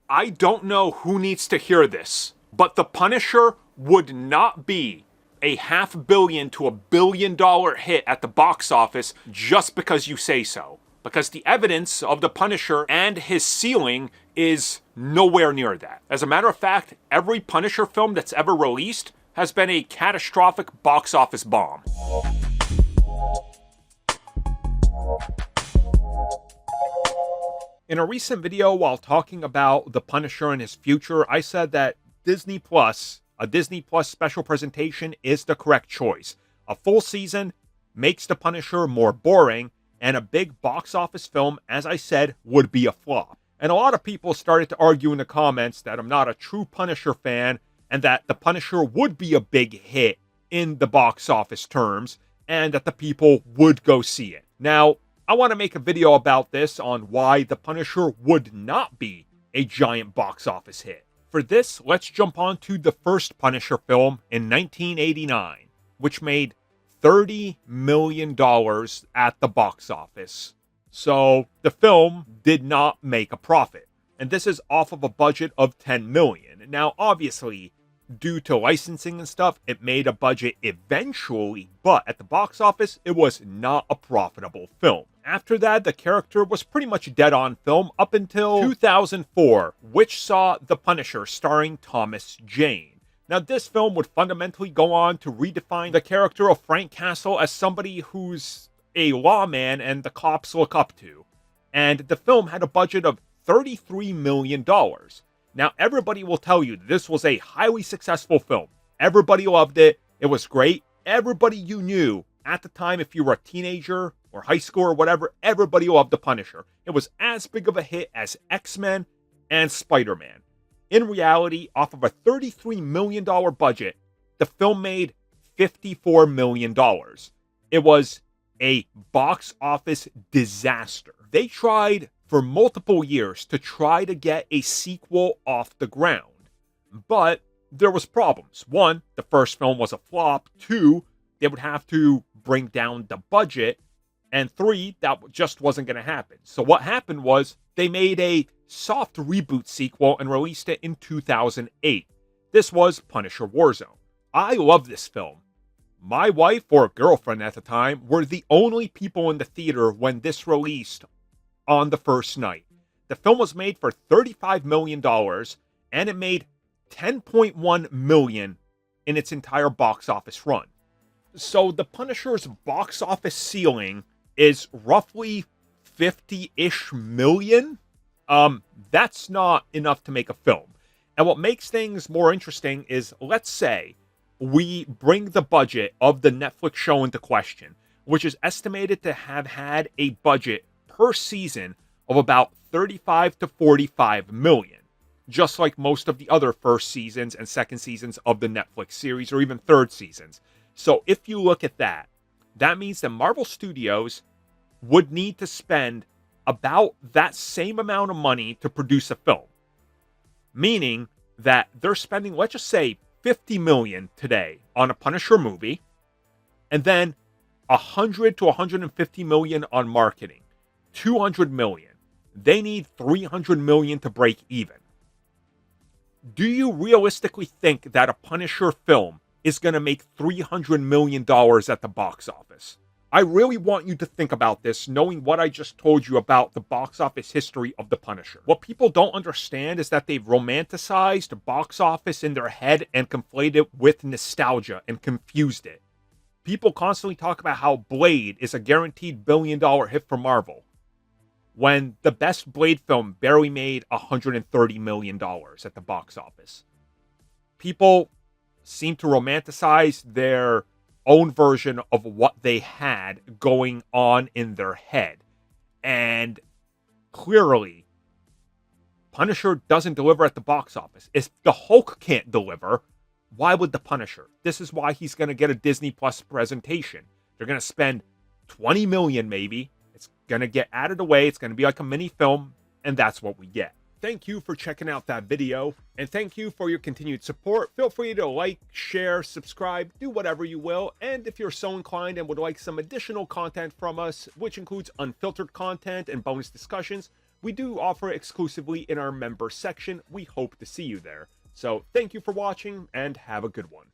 I don't know who needs to hear this, but The Punisher would not be a $500 million to $1 billion hit at the box office just because you say so. Because the evidence of The Punisher and his ceiling is nowhere near that. As a matter of fact, every Punisher film that's ever released has been a catastrophic box office bomb. In a recent video while talking about The Punisher and his future, I said that a Disney Plus special presentation is the correct choice. A full season makes The Punisher more boring, and a big box office film, as I said, would be a flop. And a lot of people started to argue in the comments that I'm not a true Punisher fan, and that The Punisher would be a big hit in the box office terms, and that the people would go see it. Now, I want to make a video about this on why The Punisher would not be a giant box office hit. For this, let's jump on to the first Punisher film in 1989, which made $30 million at the box office. So the film did not make a profit. And this is off of a budget of $10 million. Now, obviously, due to licensing and stuff, it made a budget eventually, but at the box office, it was not a profitable film. After that, the character was pretty much dead on film up until 2004, which saw The Punisher starring Thomas Jane. Now, this film would fundamentally go on to redefine the character of Frank Castle as somebody who's a lawman and the cops look up to. And the film had a budget of $33 million. Now, everybody will tell you this was a highly successful film. Everybody loved it. It was great. Everybody you knew at the time, if you were a teenager or high school or whatever, everybody loved The Punisher. It was as big of a hit as X-Men and Spider-Man. In reality, off of a $33 million budget, the film made $54 million. It was a box office disaster. They tried for multiple years to try to get a sequel off the ground. But there was problems. One, the first film was a flop. Two, they would have to bring down the budget. And three, that just wasn't going to happen. So what happened was they made a soft reboot sequel and released it in 2008. This was Punisher Warzone. I love this film. My wife, or girlfriend at the time, were the only people in the theater when this released on the first night. The film was made for $35 million, and it made $10.1 million in its entire box office run. So the Punisher's box office ceiling is roughly 50-ish million. That's not enough to make a film. And what makes things more interesting is, let's say we bring the budget of the Netflix show into question, which is estimated to have had a budget per season of about 35 to 45 million, just like most of the other first seasons and second seasons of the Netflix series, or even third seasons. So if you look at that, that means that Marvel Studios would need to spend about that same amount of money to produce a film. Meaning that they're spending, let's just say, $50 million today on a Punisher movie, and then $100 to $150 million on marketing. $200 million. They need $300 million to break even. Do you realistically think that a Punisher film is going to make $300 million at the box office? I really want you to think about this, knowing what I just told you about the box office history of The Punisher. What people don't understand is that they've romanticized box office in their head and conflated it with nostalgia and confused it. People constantly talk about how Blade is a guaranteed billion-dollar hit for Marvel, when the best Blade film barely made $130 million at the box office. People seem to romanticize their own version of what they had going on in their head. And clearly, Punisher doesn't deliver at the box office. If the Hulk can't deliver, why would the Punisher? This is why he's going to get a Disney Plus presentation. They're going to spend $20 million maybe. It's going to get added away. It's going to be like a mini film, and that's what we get. Thank you for checking out that video, and thank you for your continued support. Feel free to like, share, subscribe, do whatever you will, and if you're so inclined and would like some additional content from us, which includes unfiltered content and bonus discussions, we do offer it exclusively in our member section. We hope to see you there. So thank you for watching, and have a good one.